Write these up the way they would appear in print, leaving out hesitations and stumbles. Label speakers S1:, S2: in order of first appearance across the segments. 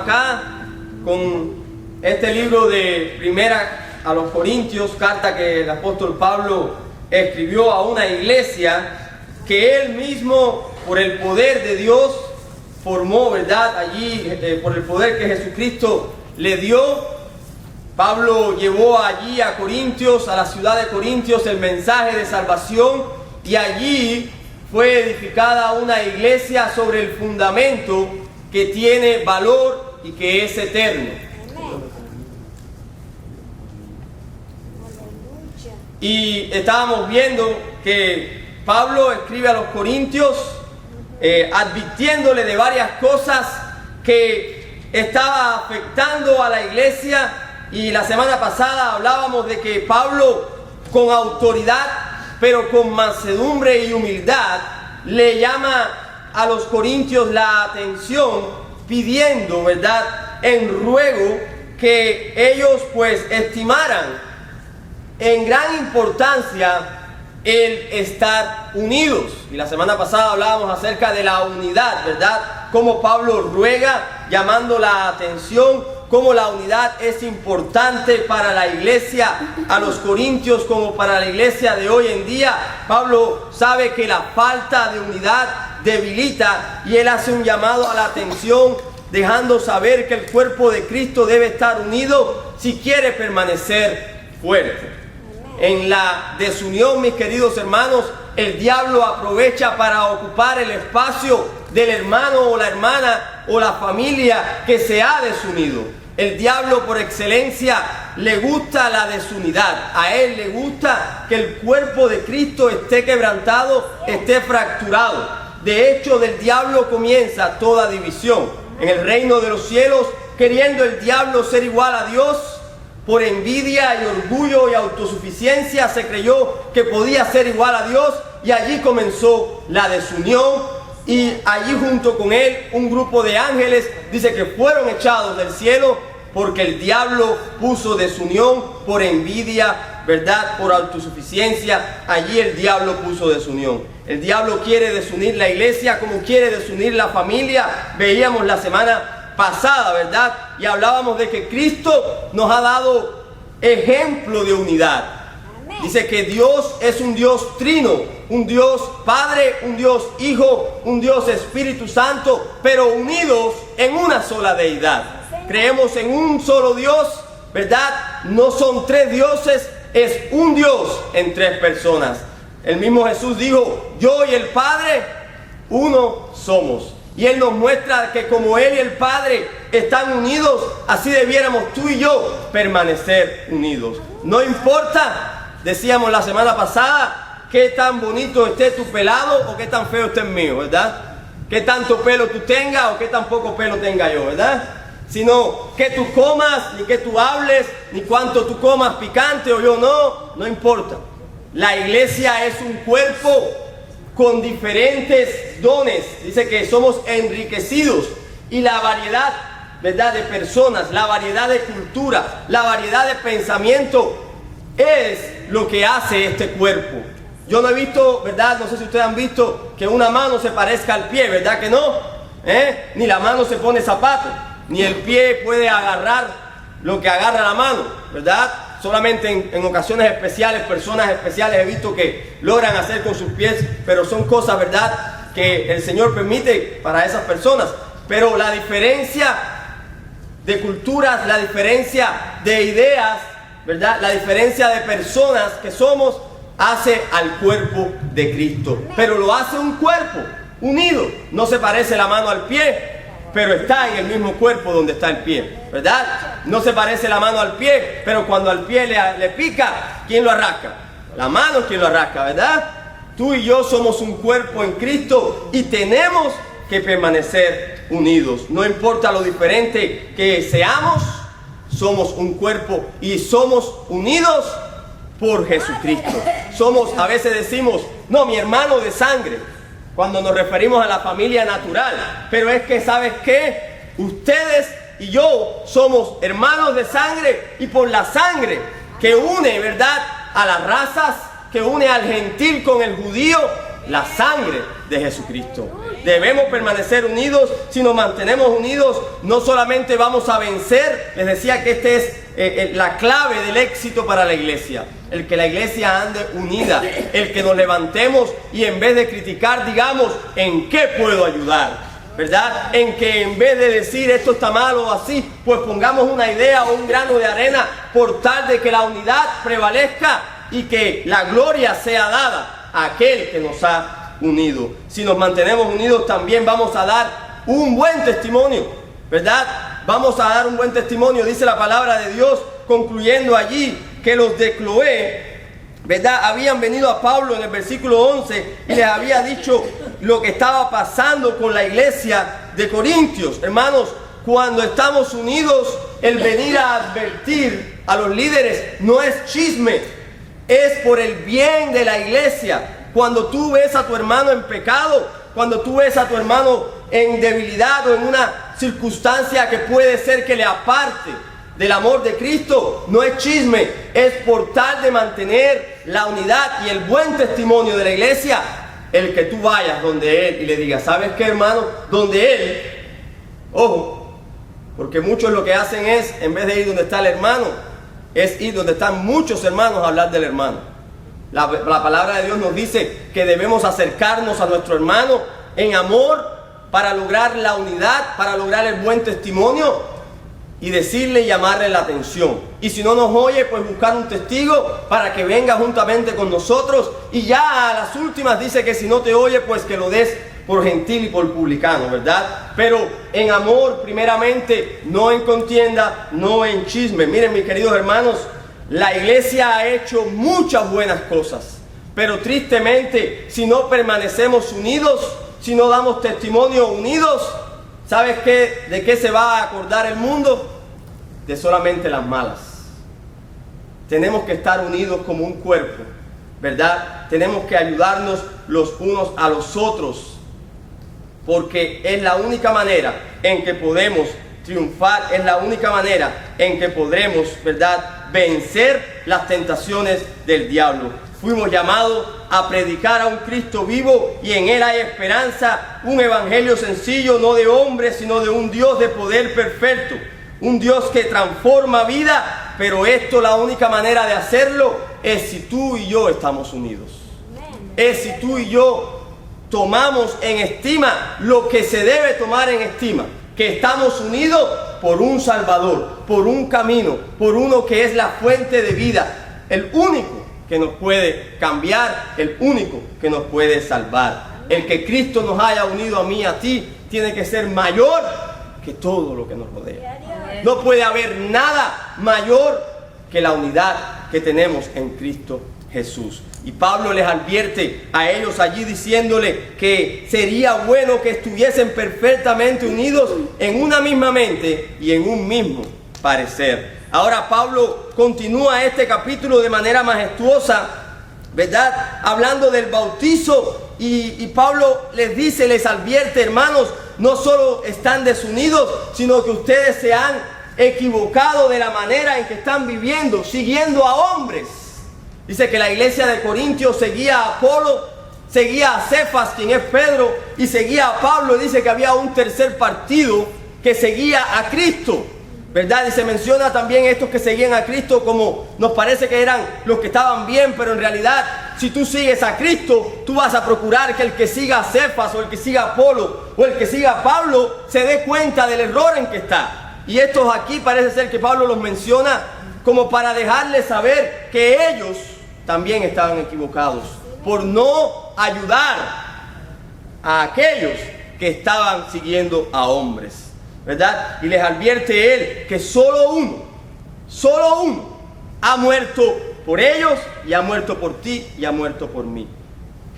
S1: acá con este libro de Primera a los Corintios, carta que el apóstol Pablo escribió a una iglesia que él mismo, por el poder de Dios, formó, ¿verdad? Allí, por el poder que Jesucristo le dio. Pablo llevó allí a Corintios, a la ciudad de Corintios, el mensaje de salvación, y allí fue edificada una iglesia sobre el fundamento que tiene valor y que es eterno. Y estábamos viendo que Pablo escribe a los corintios advirtiéndole de varias cosas que estaba afectando a la iglesia. Y la semana pasada hablábamos de que Pablo, con autoridad, pero con mansedumbre y humildad, le llama a los corintios la atención, pidiendo, ¿verdad?, en ruego que ellos pues estimaran en gran importancia el estar unidos. Y la semana pasada hablábamos acerca de la unidad, ¿verdad? Cómo Pablo ruega, llamando la atención, cómo la unidad es importante para la iglesia a los corintios como para la iglesia de hoy en día. Pablo sabe que la falta de unidad debilita y él hace un llamado a la atención, dejando saber que el cuerpo de Cristo debe estar unido si quiere permanecer fuerte. En la desunión, mis queridos hermanos, el diablo aprovecha para ocupar el espacio del hermano o la hermana o la familia que se ha desunido. El diablo por excelencia le gusta la desunidad. A él le gusta que el cuerpo de Cristo esté quebrantado, esté fracturado. De hecho, del diablo comienza toda división. En el reino de los cielos, queriendo el diablo ser igual a Dios, por envidia y orgullo y autosuficiencia se creyó que podía ser igual a Dios, y allí comenzó la desunión. Y allí junto con él un grupo de ángeles dice que fueron echados del cielo porque el diablo puso desunión por envidia, ¿verdad? Por autosuficiencia. Allí el diablo puso desunión. El diablo quiere desunir la iglesia como quiere desunir la familia. Veíamos la semana pasada, ¿verdad? Y hablábamos de que Cristo nos ha dado ejemplo de unidad. Dice que Dios es un Dios trino, un Dios Padre, un Dios Hijo, un Dios Espíritu Santo, pero unidos en una sola deidad. Creemos en un solo Dios, ¿verdad? No son tres dioses, es un Dios en tres personas. El mismo Jesús dijo, yo y el Padre, uno somos. Y Él nos muestra que como Él y el Padre están unidos, así debiéramos tú y yo permanecer unidos. No importa, decíamos la semana pasada, qué tan bonito esté tu pelado o qué tan feo esté el mío, ¿verdad? Qué tanto pelo tú tengas o qué tan poco pelo tenga yo, ¿verdad? Sino que tú comas, ni que tú hables, ni cuánto tú comas picante o yo no importa. La iglesia es un cuerpo con diferentes dones. Dice que somos enriquecidos y la variedad, ¿verdad?, de personas, la variedad de cultura, la variedad de pensamiento es lo que hace este cuerpo. Yo no he visto, ¿verdad?, no sé si ustedes han visto que una mano se parezca al pie, ¿verdad que no? Ni la mano se pone zapato, ni el pie puede agarrar lo que agarra la mano, ¿verdad? Solamente en ocasiones especiales, personas especiales he visto que logran hacer con sus pies, pero son cosas, ¿verdad?, que el Señor permite para esas personas. Pero la diferencia de culturas, la diferencia de ideas, ¿verdad?, la diferencia de personas que somos, hace al cuerpo de Cristo. Pero lo hace un cuerpo unido. No se parece la mano al pie, pero está en el mismo cuerpo donde está el pie, ¿verdad? No se parece la mano al pie, pero cuando al pie le pica, ¿quién lo arrasca? La mano es quien lo arrasca, ¿verdad? Tú y yo somos un cuerpo en Cristo y tenemos que permanecer unidos. No importa lo diferente que seamos, somos un cuerpo y somos unidos por Jesucristo. Somos, a veces decimos, no, mi hermano de sangre, cuando nos referimos a la familia natural. Pero es que, ¿sabes qué? Ustedes y yo somos hermanos de sangre, y por la sangre que une, ¿verdad?, a las razas, que une al gentil con el judío, la sangre de Jesucristo. Debemos permanecer unidos. Si nos mantenemos unidos, no solamente vamos a vencer, les decía que esta es la clave del éxito para la iglesia. El que la iglesia ande unida, el que nos levantemos y en vez de criticar digamos, ¿en qué puedo ayudar? ¿Verdad? En que en vez de decir esto está mal o así, pues pongamos una idea o un grano de arena por tal de que la unidad prevalezca y que la gloria sea dada a aquel que nos ha unido. Si nos mantenemos unidos también vamos a dar un buen testimonio, ¿verdad? Vamos a dar un buen testimonio, dice la palabra de Dios, concluyendo allí que los de Cloé, ¿verdad?, habían venido a Pablo en el versículo 11 y les había dicho lo que estaba pasando con la iglesia de Corintios. Hermanos, cuando estamos unidos, el venir a advertir a los líderes no es chisme, es por el bien de la iglesia. Cuando tú ves a tu hermano en pecado, cuando tú ves a tu hermano en debilidad o en una circunstancia que puede ser que le aparte del amor de Cristo, no es chisme, es por tal de mantener la unidad y el buen testimonio de la iglesia, el que tú vayas donde él y le digas, ¿sabes qué, hermano? Donde él, ojo, porque muchos lo que hacen es, en vez de ir donde está el hermano, es ir donde están muchos hermanos a hablar del hermano. La palabra de Dios nos dice que debemos acercarnos a nuestro hermano en amor para lograr la unidad, para lograr el buen testimonio y decirle y llamarle la atención. Y si no nos oye, pues buscar un testigo para que venga juntamente con nosotros. Y ya a las últimas dice que si no te oye, pues que lo des por gentil y por publicano, ¿verdad? Pero en amor primeramente, no en contienda, no en chisme. Miren, mis queridos hermanos, la iglesia ha hecho muchas buenas cosas, pero tristemente, si no permanecemos unidos, si no damos testimonio unidos, ¿sabes qué? ¿De qué se va a acordar el mundo? De solamente las malas. Tenemos que estar unidos como un cuerpo, ¿verdad? Tenemos que ayudarnos los unos a los otros, porque es la única manera en que podemos triunfar, es la única manera en que podremos, ¿verdad?, vencer las tentaciones del diablo. Fuimos llamados a predicar a un Cristo vivo y en él hay esperanza, un evangelio sencillo, no de hombres, sino de un Dios de poder perfecto, un Dios que transforma vida, pero esto, la única manera de hacerlo es si tú y yo estamos unidos. Es si tú y yo tomamos en estima lo que se debe tomar en estima, que estamos unidos por un Salvador, por un camino, por uno que es la fuente de vida, el único que nos puede cambiar, el único que nos puede salvar. El que Cristo nos haya unido a mí y a ti tiene que ser mayor que todo lo que nos rodea. No puede haber nada mayor que la unidad que tenemos en Cristo Jesús. Y Pablo les advierte a ellos allí diciéndole que sería bueno que estuviesen perfectamente unidos en una misma mente y en un mismo parecer. Ahora Pablo continúa este capítulo de manera majestuosa, ¿verdad?, hablando del bautizo y Pablo les dice, les advierte, hermanos, no solo están desunidos, sino que ustedes se han equivocado de la manera en que están viviendo, siguiendo a hombres. Dice que la iglesia de Corintios seguía a Apolo, seguía a Cefas, quien es Pedro, y seguía a Pablo. Dice que había un tercer partido que seguía a Cristo, ¿verdad? Y se menciona también estos que seguían a Cristo como nos parece que eran los que estaban bien, pero en realidad, si tú sigues a Cristo, tú vas a procurar que el que siga a Cefas o el que siga a Apolo o el que siga a Pablo se dé cuenta del error en que está. Y estos aquí parece ser que Pablo los menciona como para dejarles saber que ellos también estaban equivocados por no ayudar a aquellos que estaban siguiendo a hombres, ¿verdad? Y les advierte él que solo uno ha muerto por ellos y ha muerto por ti y ha muerto por mí: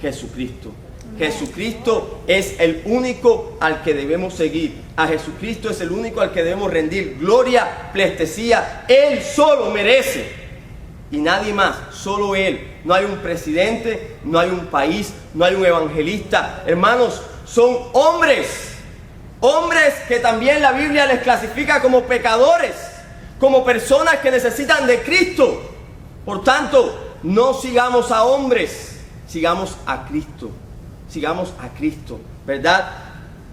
S1: Jesucristo. Jesucristo es el único al que debemos seguir. A Jesucristo es el único al que debemos rendir gloria, pleitesía. Él solo merece y nadie más, solo Él. No hay un presidente, no hay un país, no hay un evangelista. Hermanos, son hombres que también la Biblia les clasifica como pecadores, como personas que necesitan de Cristo. Por tanto, no sigamos a hombres, sigamos a Cristo. sigamos a Cristo, ¿verdad?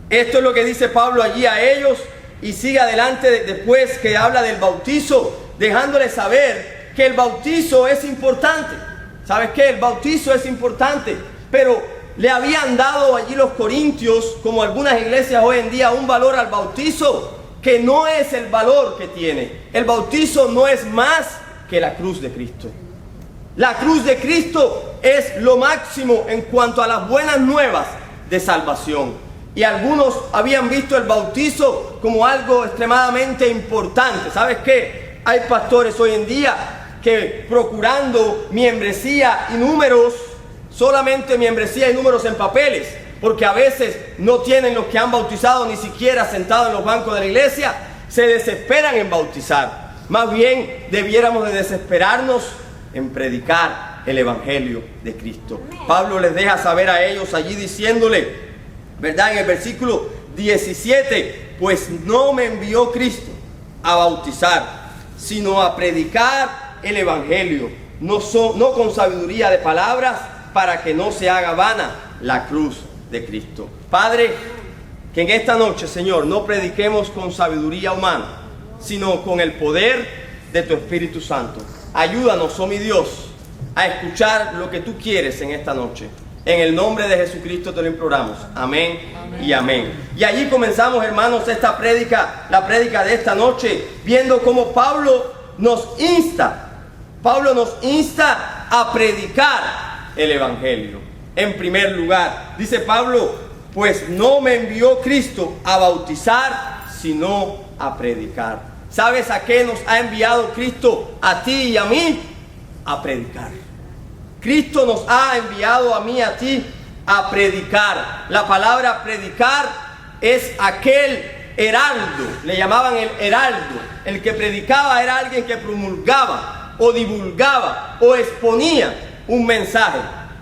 S1: Esto es lo que dice Pablo allí a ellos y sigue adelante después que habla del bautizo, dejándoles saber que el bautizo es importante. ¿Sabes qué? El bautizo es importante, pero le habían dado allí los corintios, como algunas iglesias hoy en día, un valor al bautizo que no es el valor que tiene. El bautizo no es más que la cruz de Cristo. La cruz de Cristo es lo máximo en cuanto a las buenas nuevas de salvación. Y algunos habían visto el bautizo como algo extremadamente importante. ¿Sabes qué? Hay pastores hoy en día que procurando membresía y números, solamente membresía y números en papeles, porque a veces no tienen los que han bautizado ni siquiera sentados en los bancos de la iglesia, se desesperan en bautizar. Más bien debiéramos de desesperarnos en predicar el evangelio de Cristo. Pablo les deja saber a ellos allí diciéndole, ¿verdad? En el versículo 17, pues no me envió Cristo a bautizar, sino a predicar el evangelio, no con sabiduría de palabras, para que no se haga vana la cruz de Cristo. Padre, que en esta noche, Señor, no prediquemos con sabiduría humana, sino con el poder de tu Espíritu Santo. Ayúdanos, oh mi Dios, a escuchar lo que tú quieres en esta noche. En el nombre de Jesucristo te lo imploramos. Amén, amén y amén. Y allí comenzamos, hermanos, esta prédica, la prédica de esta noche, viendo cómo Pablo nos insta a predicar el evangelio. En primer lugar, dice Pablo, pues no me envió Cristo a bautizar, sino a predicar. ¿Sabes a qué nos ha enviado Cristo a ti y a mí? A predicar. Cristo nos ha enviado a mí y a ti a predicar. La palabra predicar es aquel heraldo, le llamaban el heraldo. El que predicaba era alguien que promulgaba o divulgaba o exponía un mensaje.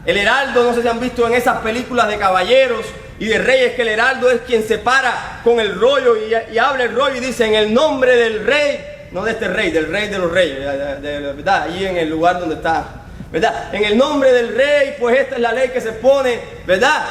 S1: El heraldo, no sé si han visto en esas películas de caballeros y de reyes, que el heraldo es quien se para con el rollo y habla el rollo y dice en el nombre del rey, no de este rey, del rey de los reyes, ¿verdad? Ahí en el lugar donde está, ¿verdad? En el nombre del rey, pues esta es la ley que se pone, ¿verdad?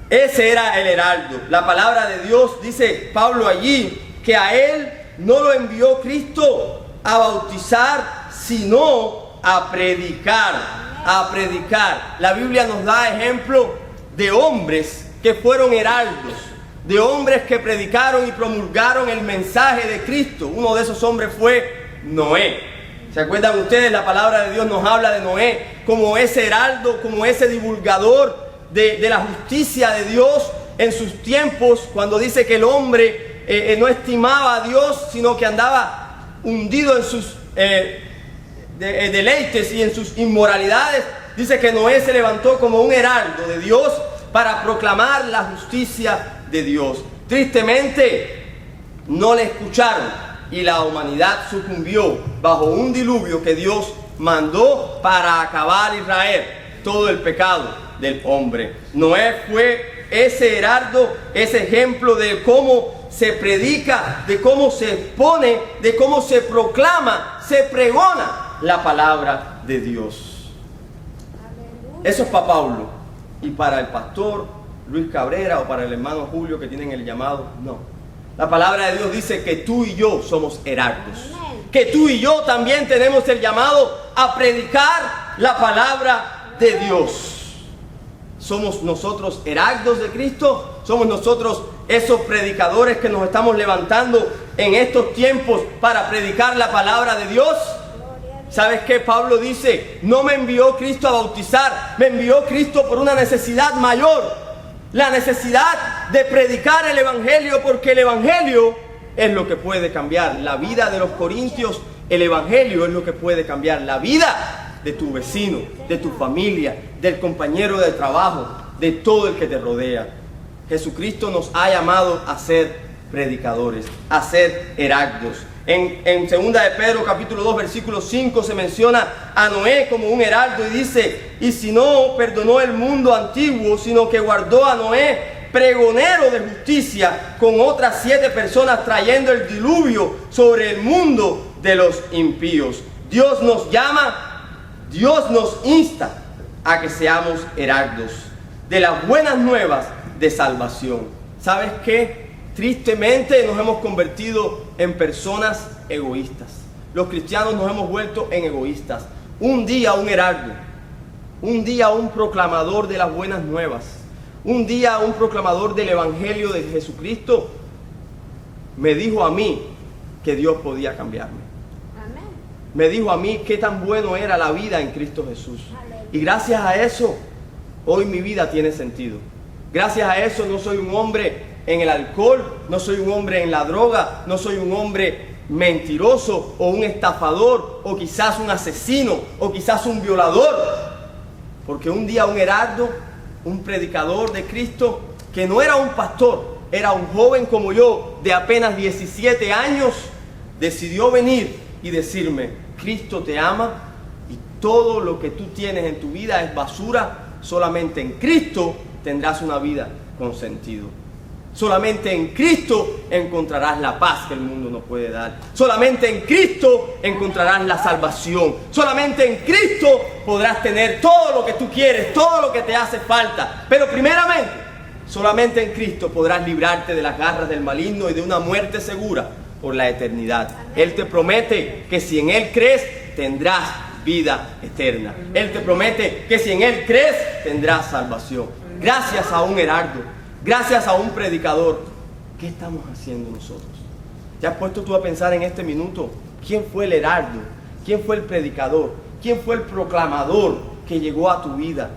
S1: Ese era el heraldo. La palabra de Dios, dice Pablo allí, que a él no lo envió Cristo a bautizar, sino a predicar. A predicar. La Biblia nos da ejemplo de hombres que fueron heraldos, de hombres que predicaron y promulgaron el mensaje de Cristo. Uno de esos hombres fue Noé. ¿Se acuerdan ustedes? La palabra de Dios nos habla de Noé como ese heraldo, como ese divulgador de la justicia de Dios en sus tiempos, cuando dice que el hombre no estimaba a Dios, sino que andaba hundido en sus deleites y en sus inmoralidades. Dice que Noé se levantó como un heraldo de Dios para proclamar la justicia de Dios. Tristemente no le escucharon y la humanidad sucumbió bajo un diluvio que Dios mandó para acabar y raer todo el pecado del hombre. Noé fue ese heraldo, ese ejemplo de cómo se predica, de cómo se expone, de cómo se proclama, se pregona la palabra de Dios. Eso es para Pablo. Y para el pastor Luis Cabrera o para el hermano Julio, que tienen el llamado, no. La palabra de Dios dice que tú y yo somos heraldos. Que tú y yo también tenemos el llamado a predicar la palabra de Dios. ¿Somos nosotros heraldos de Cristo? ¿Somos nosotros esos predicadores que nos estamos levantando en estos tiempos para predicar la palabra de Dios? ¿Sabes qué? Pablo dice, no me envió Cristo a bautizar, me envió Cristo por una necesidad mayor. La necesidad de predicar el evangelio, porque el evangelio es lo que puede cambiar la vida de los corintios. El evangelio es lo que puede cambiar la vida de tu vecino, de tu familia, del compañero de trabajo, de todo el que te rodea. Jesucristo nos ha llamado a ser predicadores, a ser heraldos. En 2 de Pedro capítulo 2 versículo 5 se menciona a Noé como un heraldo y dice, y si no perdonó el mundo antiguo, sino que guardó a Noé pregonero de justicia con otras 7 personas, trayendo el diluvio sobre el mundo de los impíos. Dios nos llama, Dios nos insta a que seamos heraldos. de las buenas nuevas de salvación. ¿Sabes qué? Tristemente nos hemos convertido en personas egoístas. Los cristianos nos hemos vuelto en egoístas. Un día un heraldo, un día un proclamador de las buenas nuevas, un día un proclamador del Evangelio de Jesucristo me dijo a mí que Dios podía cambiarme. Amén. Me dijo a mí qué tan bueno era la vida en Cristo Jesús. Amén. Y gracias a eso, hoy mi vida tiene sentido. Gracias a eso no soy un hombre en el alcohol, no soy un hombre en la droga, no soy un hombre mentiroso o un estafador o quizás un asesino o quizás un violador. Porque un día un heraldo, un predicador de Cristo, que no era un pastor, era un joven como yo de apenas 17 años, decidió venir y decirme: Cristo te ama y todo lo que tú tienes en tu vida es basura. Solamente en Cristo tendrás una vida con sentido. Solamente en Cristo encontrarás la paz que el mundo no puede dar. Solamente en Cristo encontrarás la salvación. Solamente en Cristo podrás tener todo lo que tú quieres, todo lo que te hace falta. Pero primeramente, solamente en Cristo podrás librarte de las garras del maligno y de una muerte segura por la eternidad. Él te promete que si en Él crees, tendrás vida eterna. Él te promete que si en Él crees, tendrás salvación. Gracias a un heraldo, gracias a un predicador. ¿Qué estamos haciendo nosotros? ¿Te has puesto tú a pensar en este minuto quién fue el heraldo? ¿Quién fue el predicador? ¿Quién fue el proclamador que llegó a tu vida?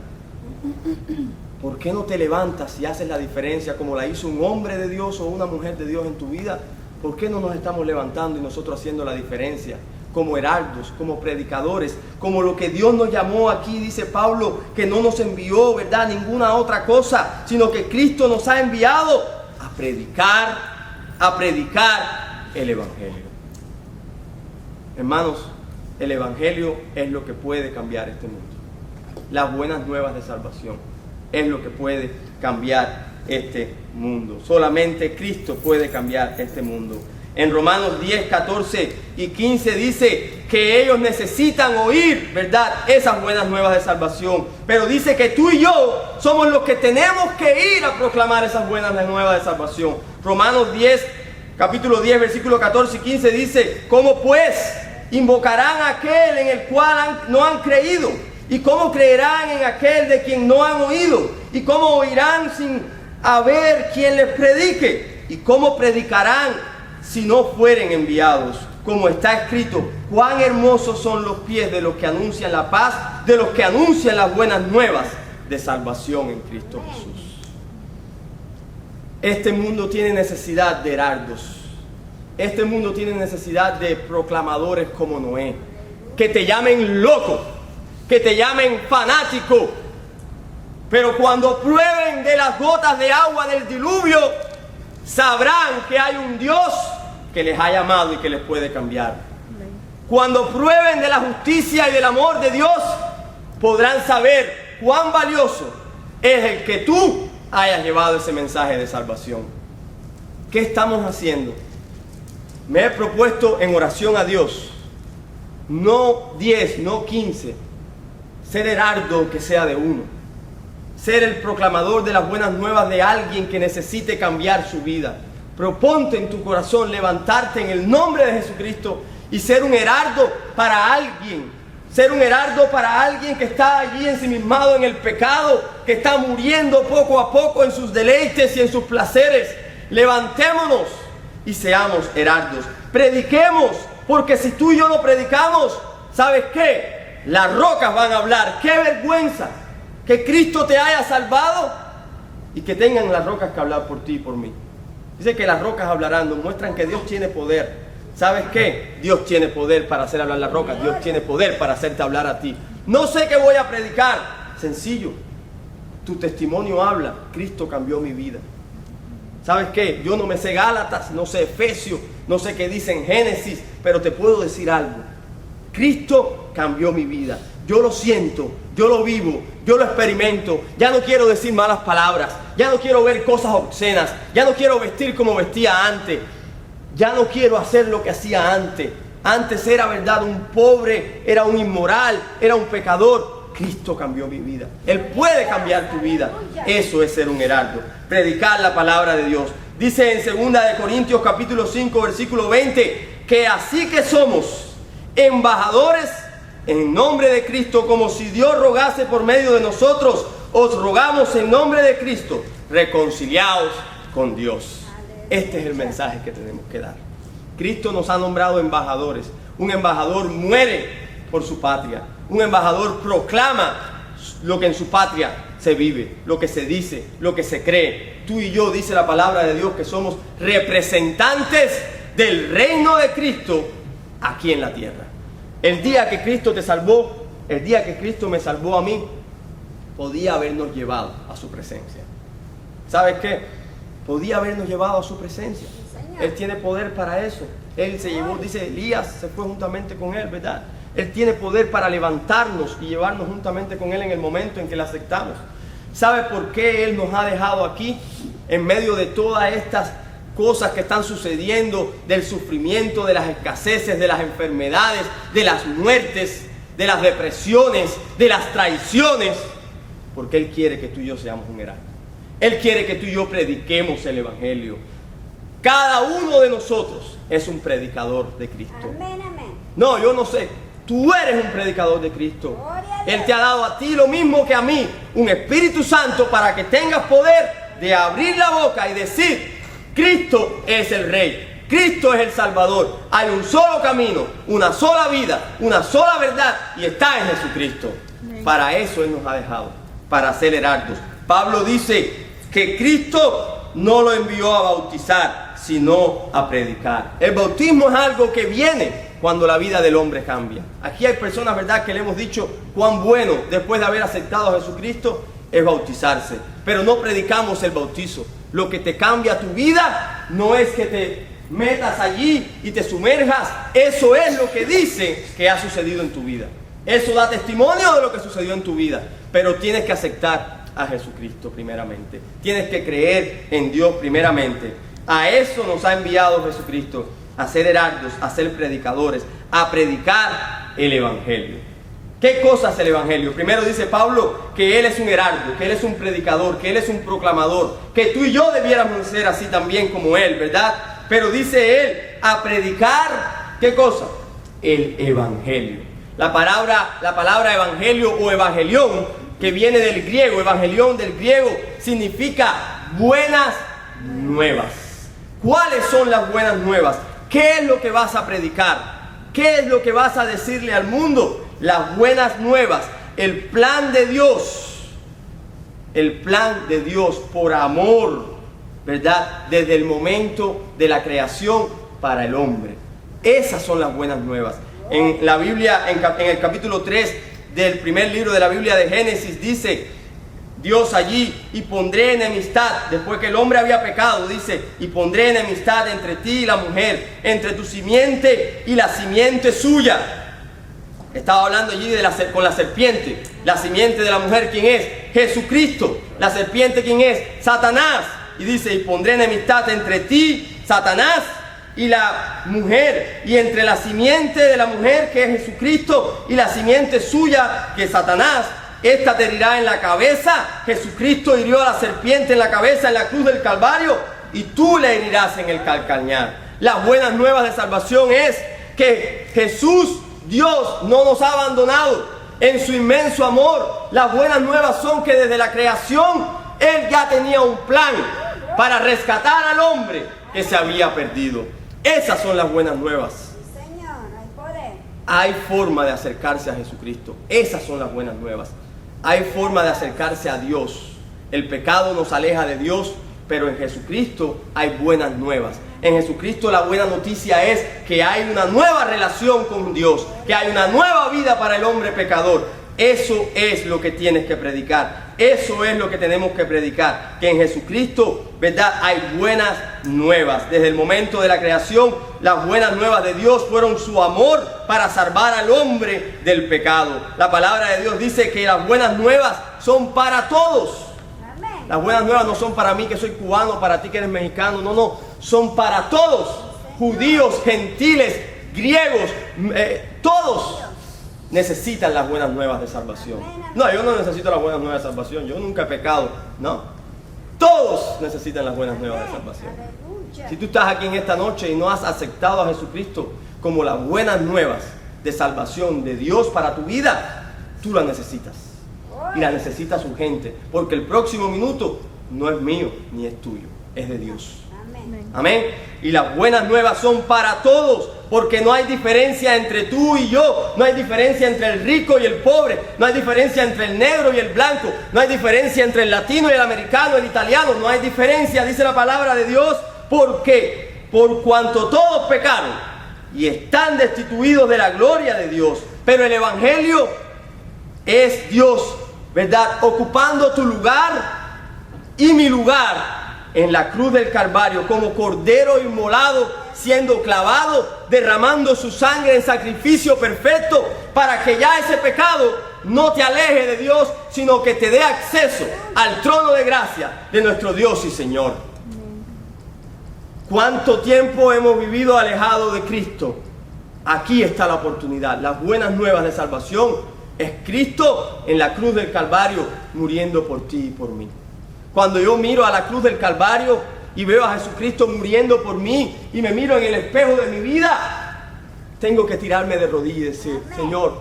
S1: ¿Por qué no te levantas y haces la diferencia como la hizo un hombre de Dios o una mujer de Dios en tu vida? ¿Por qué no nos estamos levantando y nosotros haciendo la diferencia? Como heraldos, como predicadores, como lo que Dios nos llamó aquí, dice Pablo, que no nos envió, ¿verdad?, ninguna otra cosa, sino que Cristo nos ha enviado a predicar el Evangelio. Hermanos, el Evangelio es lo que puede cambiar este mundo. Las buenas nuevas de salvación es lo que puede cambiar este mundo. Solamente Cristo puede cambiar este mundo. En Romanos 10, 14 y 15 dice que ellos necesitan oír, ¿verdad?, esas buenas nuevas de salvación. Pero dice que tú y yo somos los que tenemos que ir a proclamar esas buenas nuevas de salvación. Romanos 10, capítulo 10, versículo 14 y 15 dice: ¿cómo pues invocarán a aquel en el cual no han creído? ¿Y cómo creerán en aquel de quien no han oído? ¿Y cómo oirán sin haber quien les predique? ¿Y cómo predicarán si no fueren enviados? Como está escrito: cuán hermosos son los pies de los que anuncian la paz, de los que anuncian las buenas nuevas de salvación en Cristo Jesús. Este mundo tiene necesidad de heraldos. Este mundo tiene necesidad de proclamadores como Noé, que te llamen loco, que te llamen fanático, pero cuando prueben de las gotas de agua del diluvio, sabrán que hay un Dios que les ha llamado y que les puede cambiar. Cuando prueben de la justicia y del amor de Dios, podrán saber cuán valioso es el que tú hayas llevado ese mensaje de salvación. ¿Qué estamos haciendo? Me he propuesto en oración a Dios, no 10, no 15, ser heraldo que sea de uno, ser el proclamador de las buenas nuevas de alguien que necesite cambiar su vida. Proponte en tu corazón levantarte en el nombre de Jesucristo y ser un heraldo para alguien. Ser un heraldo para alguien que está allí ensimismado en el pecado, que está muriendo poco a poco en sus deleites y en sus placeres. Levantémonos y seamos heraldos. Prediquemos, porque si tú y yo no predicamos, ¿sabes qué? Las rocas van a hablar. ¡Qué vergüenza que Cristo te haya salvado y que tengan las rocas que hablar por ti y por mí! Dice que las rocas hablarán, nos muestran que Dios tiene poder. ¿Sabes qué? Dios tiene poder para hacer hablar las rocas. Dios tiene poder para hacerte hablar a ti. No sé qué voy a predicar. Sencillo. Tu testimonio habla. Cristo cambió mi vida. ¿Sabes qué? Yo no me sé Gálatas, no sé Efesios, no sé qué dice en Génesis, pero te puedo decir algo. Cristo cambió mi vida. Yo lo siento, yo lo vivo, yo lo experimento. Ya no quiero decir malas palabras, ya no quiero ver cosas obscenas, ya no quiero vestir como vestía antes, ya no quiero hacer lo que hacía antes. Antes era, verdad, un pobre, era un inmoral, era un pecador. Cristo cambió mi vida. Él puede cambiar tu vida. Eso es ser un heraldo. Predicar la palabra de Dios. Dice en 2 de Corintios capítulo 5 versículo 20 que así que somos embajadores en nombre de Cristo, como si Dios rogase por medio de nosotros, os rogamos en nombre de Cristo, reconciliaos con Dios. Este es el mensaje que tenemos que dar. Cristo nos ha nombrado embajadores. Un embajador muere por su patria. Un embajador proclama lo que en su patria se vive, lo que se dice, lo que se cree. Tú y yo, dice la palabra de Dios, que somos representantes del reino de Cristo aquí en la tierra. El día que Cristo te salvó, el día que Cristo me salvó a mí, podía habernos llevado a su presencia. ¿Sabes qué? Podía habernos llevado a su presencia. Él tiene poder para eso. Él se llevó, dice Elías, se fue juntamente con él, ¿verdad? Él tiene poder para levantarnos y llevarnos juntamente con él en el momento en que le aceptamos. ¿Sabe por qué Él nos ha dejado aquí? En medio de todas estas cosas que están sucediendo, del sufrimiento, de las escaseces, de las enfermedades, de las muertes, de las depresiones, de las traiciones. Porque Él quiere que tú y yo seamos un heraldo. Él quiere que tú y yo prediquemos el Evangelio. Cada uno de nosotros es un predicador de Cristo.
S2: Amén, amén.
S1: No, yo no sé. Tú eres un predicador de Cristo. Él te ha dado a ti lo mismo que a mí, un Espíritu Santo para que tengas poder de abrir la boca y decir: Cristo es el Rey, Cristo es el Salvador. Hay un solo camino, una sola vida, una sola verdad, y está en Jesucristo. Para eso Él nos ha dejado, para ser heraldos. Pablo dice que Cristo no lo envió a bautizar, sino a predicar. El bautismo es algo que viene cuando la vida del hombre cambia. Aquí hay personas, ¿verdad?, que le hemos dicho cuán bueno, después de haber aceptado a Jesucristo, es bautizarse. Pero no predicamos el bautizo. Lo que te cambia tu vida no es que te metas allí y te sumerjas. Eso es lo que dice que ha sucedido en tu vida. Eso da testimonio de lo que sucedió en tu vida. Pero tienes que aceptar a Jesucristo primeramente. Tienes que creer en Dios primeramente. A eso nos ha enviado Jesucristo. A ser heraldos, a ser predicadores, a predicar el Evangelio. ¿Qué cosa es el Evangelio? Primero dice Pablo que Él es un heraldo, que Él es un predicador, que Él es un proclamador, que tú y yo debiéramos ser así también como Él, ¿verdad? Pero dice Él, a predicar, ¿qué cosa? El Evangelio. La palabra evangelio o evangelión, que viene del griego, evangelión del griego, significa buenas nuevas. ¿Cuáles son las buenas nuevas? ¿Qué es lo que vas a predicar? ¿Qué es lo que vas a decirle al mundo? Las buenas nuevas, el plan de Dios. El plan de Dios por amor, ¿verdad? Desde el momento de la creación para el hombre. Esas son las buenas nuevas. En la Biblia, en el capítulo 3 del primer libro de la Biblia de Génesis, dice Dios allí: y pondré enemistad, después que el hombre había pecado, dice: y pondré enemistad entre ti y la mujer, entre tu simiente y la simiente suya. Estaba hablando allí con la serpiente. La simiente de la mujer, ¿quién es? Jesucristo. La serpiente, ¿quién es? Satanás. Y dice: y pondré enemistad entre ti, Satanás, y la mujer, y entre la simiente de la mujer, que es Jesucristo, y la simiente suya, que es Satanás. Esta te herirá en la cabeza. Jesucristo hirió a la serpiente en la cabeza en la cruz del Calvario, y tú le herirás en el calcañar. Las buenas nuevas de salvación es que Jesús, Dios, no nos ha abandonado en su inmenso amor. Las buenas nuevas son que desde la creación Él ya tenía un plan para rescatar al hombre que se había perdido. Esas son las buenas nuevas.
S2: Señor, hay poder.
S1: Hay forma de acercarse a Jesucristo. Esas son las buenas nuevas. Hay forma de acercarse a Dios. El pecado nos aleja de Dios, pero en Jesucristo hay buenas nuevas. En Jesucristo la buena noticia es que hay una nueva relación con Dios, que hay una nueva vida para el hombre pecador. Eso es lo que tienes que predicar. Eso es lo que tenemos que predicar. Que en Jesucristo, ¿verdad?, hay buenas nuevas. Desde el momento de la creación, las buenas nuevas de Dios fueron su amor para salvar al hombre del pecado. La palabra de Dios dice que las buenas nuevas son para todos.
S2: Amén.
S1: Las buenas nuevas no son para mí que soy cubano, para ti que eres mexicano. No, no. Son para todos. Judíos, gentiles, griegos, todos. necesitan las buenas nuevas de salvación. No, yo no necesito las buenas nuevas de salvación. Yo nunca he pecado. No. Todos necesitan las buenas nuevas de salvación.
S2: Aleluya.
S1: Si tú estás aquí en esta noche y no has aceptado a Jesucristo como las buenas nuevas de salvación de Dios para tu vida, tú la necesitas. Y la necesitas urgente. Porque el próximo minuto no es mío ni es tuyo. Es de Dios.
S2: Amén.
S1: Amén. Y las buenas nuevas son para todos, porque no hay diferencia entre tú y yo, no hay diferencia entre el rico y el pobre, no hay diferencia entre el negro y el blanco, no hay diferencia entre el latino y el americano, el italiano, no hay diferencia, dice la palabra de Dios, porque por cuanto todos pecaron y están destituidos de la gloria de Dios, pero el evangelio es Dios, ¿verdad? Ocupando tu lugar y mi lugar en la cruz del Calvario, como cordero inmolado, siendo clavado, derramando su sangre en sacrificio perfecto, para que ya ese pecado no te aleje de Dios, sino que te dé acceso al trono de gracia de nuestro Dios y Señor. ¿Cuánto tiempo hemos vivido alejados de Cristo? Aquí está la oportunidad. Las buenas nuevas de salvación es Cristo en la cruz del Calvario, muriendo por ti y por mí. Cuando yo miro a la cruz del Calvario y veo a Jesucristo muriendo por mí y me miro en el espejo de mi vida, tengo que tirarme de rodillas y decir, Señor,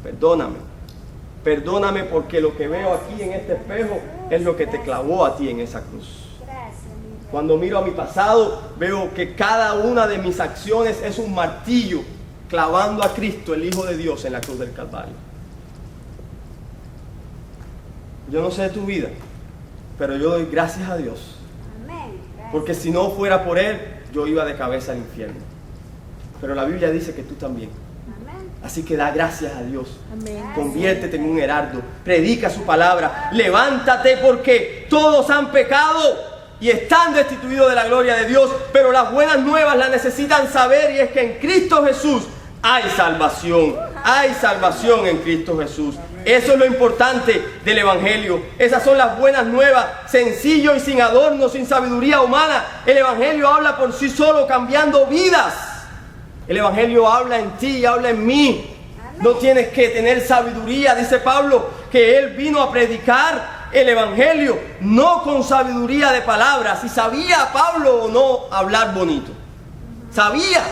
S1: perdóname. Perdóname porque lo que veo aquí en este espejo es lo que te clavó a ti en esa cruz.
S2: Gracias, mi Rey.
S1: Cuando miro a mi pasado, veo que cada una de mis acciones es un martillo clavando a Cristo, el Hijo de Dios, en la cruz del Calvario. Yo no sé de tu vida, pero yo doy gracias a Dios,
S2: Amén. Gracias.
S1: porque si no fuera por Él, yo iba de cabeza al infierno. Pero la Biblia dice que tú también.
S2: Amén.
S1: Así que da gracias a Dios.
S3: Amén.
S1: Conviértete en un heraldo, predica su palabra, levántate porque todos han pecado y están destituidos de la gloria de Dios, pero las buenas nuevas las necesitan saber, y es que en Cristo Jesús hay salvación en Cristo Jesús. Eso es lo importante del Evangelio. Esas son las buenas nuevas, sencillo y sin adorno, sin sabiduría humana. El Evangelio habla por sí solo, cambiando vidas. El Evangelio habla en ti y habla en mí. No tienes que tener sabiduría, dice Pablo, que él vino a predicar el Evangelio, no con sabiduría de palabras. Si sabía Pablo o no hablar bonito. Sabía.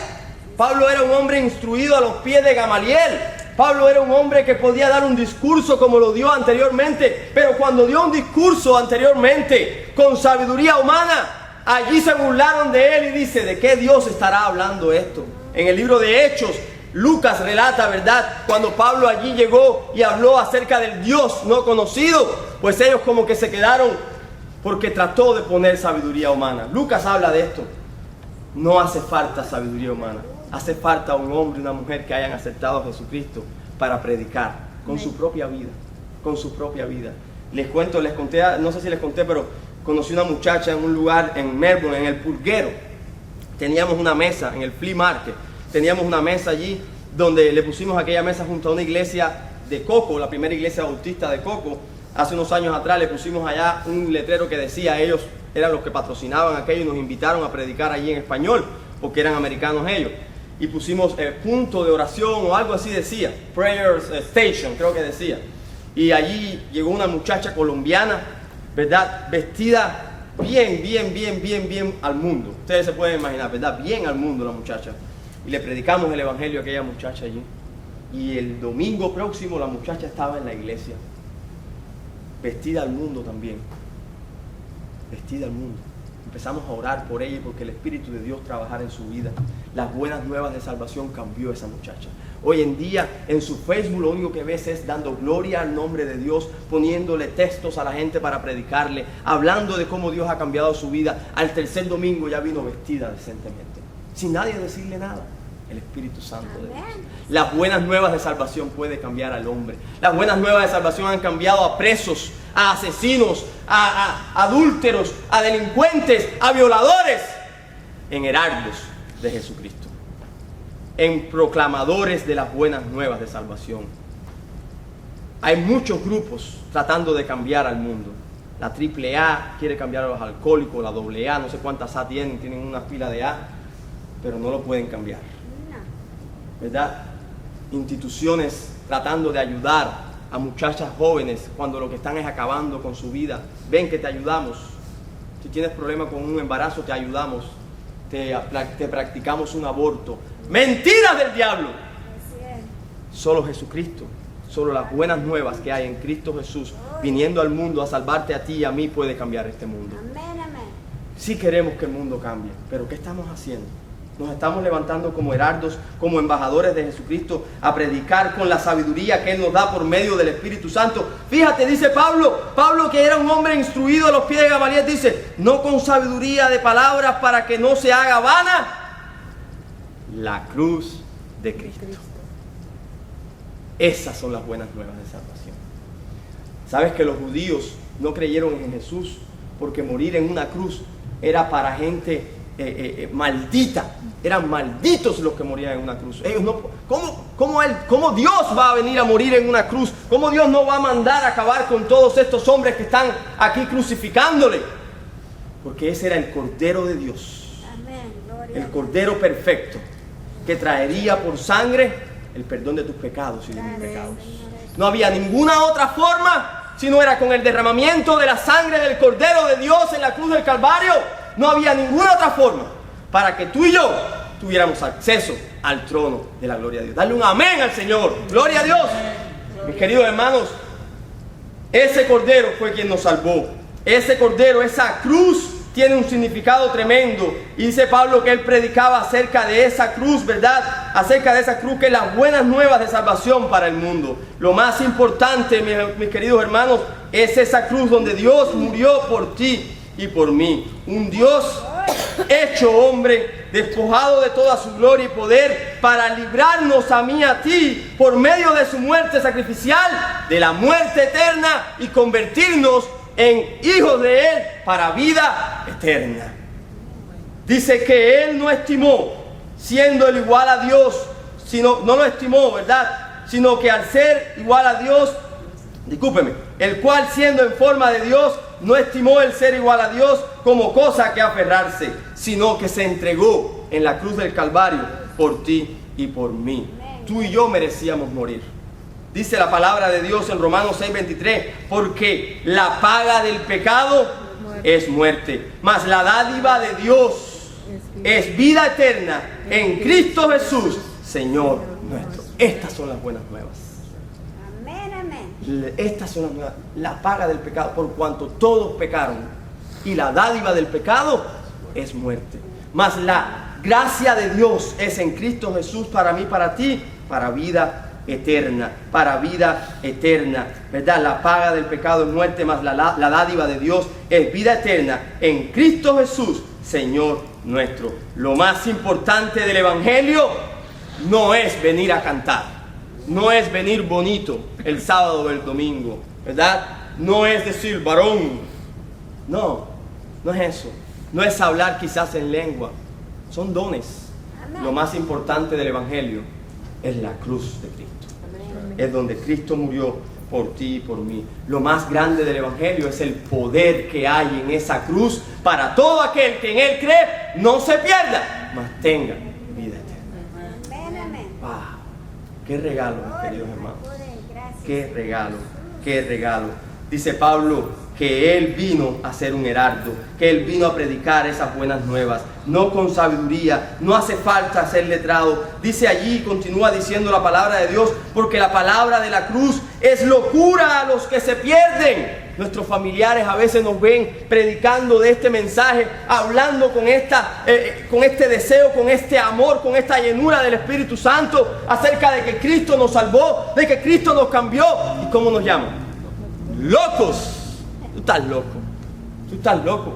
S1: Pablo era un hombre instruido a los pies de Gamaliel. Pablo era un hombre que podía dar un discurso como lo dio anteriormente, pero cuando dio un discurso anteriormente con sabiduría humana, allí se burlaron de él y dice, ¿de qué Dios estará hablando esto? En el libro de Hechos, Lucas relata, ¿verdad? Cuando Pablo allí llegó y habló acerca del Dios no conocido, pues ellos como que se quedaron porque trató de poner sabiduría humana. Lucas habla de esto. No hace falta sabiduría humana. Hace falta un hombre y una mujer que hayan aceptado a Jesucristo para predicar con su propia vida, con su propia vida. Les conté, no sé si les conté, pero conocí una muchacha en un lugar en Melbourne, en el Pulguero. Teníamos una mesa en el flea market, teníamos una mesa allí donde le pusimos aquella mesa junto a una iglesia de Coco, la primera iglesia bautista de Coco. Hace unos años atrás le pusimos allá un letrero que decía, ellos eran los que patrocinaban aquello y nos invitaron a predicar allí en español, porque eran americanos ellos. Y pusimos punto de oración o algo así decía, Prayers Station, creo que decía. Y allí llegó una muchacha colombiana, ¿verdad? Vestida bien al mundo. Ustedes se pueden imaginar, ¿verdad? Bien al mundo la muchacha. Y le predicamos el evangelio a aquella muchacha allí. Y el domingo próximo la muchacha estaba en la iglesia. Vestida al mundo también. Vestida al mundo. Empezamos a orar por ella y porque el Espíritu de Dios trabajara en su vida. Las buenas nuevas de salvación cambió a esa muchacha. Hoy en día en su Facebook lo único que ves es dando gloria al nombre de Dios, poniéndole textos a la gente para predicarle, hablando de cómo Dios ha cambiado su vida. Al tercer domingo ya vino vestida decentemente, sin nadie decirle nada. El Espíritu Santo de Dios. Las buenas nuevas de salvación puede cambiar al hombre. Las buenas nuevas de salvación han cambiado a presos, a asesinos, a adúlteros, a delincuentes, a violadores, en heraldos de Jesucristo, en proclamadores de las buenas nuevas de salvación. Hay muchos grupos tratando de cambiar al mundo. La AAA quiere cambiar a los alcohólicos, la AA, no sé cuántas A tienen una fila de A, pero no lo pueden cambiar. ¿Verdad? Instituciones tratando de ayudar a muchachas jóvenes cuando lo que están es acabando con su vida. Ven que te ayudamos. Si tienes problemas con un embarazo, te ayudamos. Te practicamos un aborto. Mentiras del diablo.
S2: Así es.
S1: Solo Jesucristo, solo las buenas nuevas que hay en Cristo Jesús, viniendo al mundo a salvarte a ti y a mí, puede cambiar este mundo.
S2: Amén, amén.
S1: Sí queremos que el mundo cambie, pero ¿qué estamos haciendo? Nos estamos levantando como heraldos, como embajadores de Jesucristo, a predicar con la sabiduría que Él nos da por medio del Espíritu Santo. Fíjate, dice Pablo que era un hombre instruido a los pies de Gamaliel, dice, no con sabiduría de palabras para que no se haga vana la cruz de Cristo. Esas son las buenas nuevas de salvación. ¿Sabes que los judíos no creyeron en Jesús porque morir en una cruz era para gente maldita? Eran malditos los que morían en una cruz. Ellos no, ¿cómo Dios va a venir a morir en una cruz? ¿Cómo Dios no va a mandar a acabar con todos estos hombres que están aquí crucificándole? Porque ese era el Cordero de Dios,
S2: Amén. Gloria a
S1: el
S2: Dios.
S1: Cordero perfecto, que traería por sangre el perdón de tus pecados y de mis pecados. No había ninguna otra forma si no era con el derramamiento de la sangre del Cordero de Dios en la cruz del Calvario. No había ninguna otra forma para que tú y yo tuviéramos acceso al trono de la gloria de Dios. Dale un amén al Señor. Gloria a Dios. Mis queridos hermanos, ese Cordero fue quien nos salvó. Ese Cordero, esa cruz, tiene un significado tremendo. Y dice Pablo que él predicaba acerca de esa cruz, ¿verdad? Acerca de esa cruz, que es las buenas nuevas de salvación para el mundo. Lo más importante, mis queridos hermanos, es esa cruz donde Dios murió por ti y por mí. Un Dios hecho hombre, despojado de toda su gloria y poder, para librarnos a mí y a ti por medio de su muerte sacrificial de la muerte eterna y convertirnos en hijos de Él para vida eterna. Dice que Él no estimó siendo el igual a Dios, sino, no lo estimó, ¿verdad? Sino que al ser igual a Dios, discúlpeme, el cual siendo en forma de Dios, no estimó el ser igual a Dios como cosa que aferrarse, sino que se entregó en la cruz del Calvario por ti y por mí. Tú y yo merecíamos morir. Dice la palabra de Dios en Romanos 6:23, porque la paga del pecado es muerte, mas la dádiva de Dios es vida eterna en Cristo Jesús, Señor nuestro. Estas son las buenas nuevas.
S2: Amén, amén.
S1: Estas son las nuevas. La paga del pecado, por cuanto todos pecaron, y la dádiva del pecado es muerte. Mas la gracia de Dios es en Cristo Jesús para mí, para ti, para vida eterna, para vida eterna, ¿verdad? La paga del pecado es muerte, mas la dádiva de Dios es vida eterna en Cristo Jesús, Señor nuestro. Lo más importante del Evangelio no es venir a cantar, no es venir bonito el sábado o el domingo, ¿verdad? No es decir varón, no es eso, no es hablar quizás en lengua, son dones. Lo más importante del Evangelio es la cruz de Cristo. Es donde Cristo murió por ti y por mí. Lo más grande del Evangelio es el poder que hay en esa cruz para todo aquel que en Él cree no se pierda, mas tenga vida eterna.
S2: Amén, amén.
S1: ¡Wow! ¡Qué regalo, mis queridos hermanos!
S2: Gracias.
S1: ¡Qué regalo! ¡Qué regalo! Dice Pablo que Él vino a ser un heraldo, que Él vino a predicar esas buenas nuevas, no con sabiduría, no hace falta ser letrado. Dice allí, continúa diciendo la palabra de Dios, porque la palabra de la cruz es locura a los que se pierden. Nuestros familiares a veces nos ven predicando de este mensaje, hablando con este deseo, con este amor, con esta llenura del Espíritu Santo, acerca de que Cristo nos salvó, de que Cristo nos cambió. ¿Y cómo nos llaman? ¡Locos! Tú estás loco. Tú estás loco.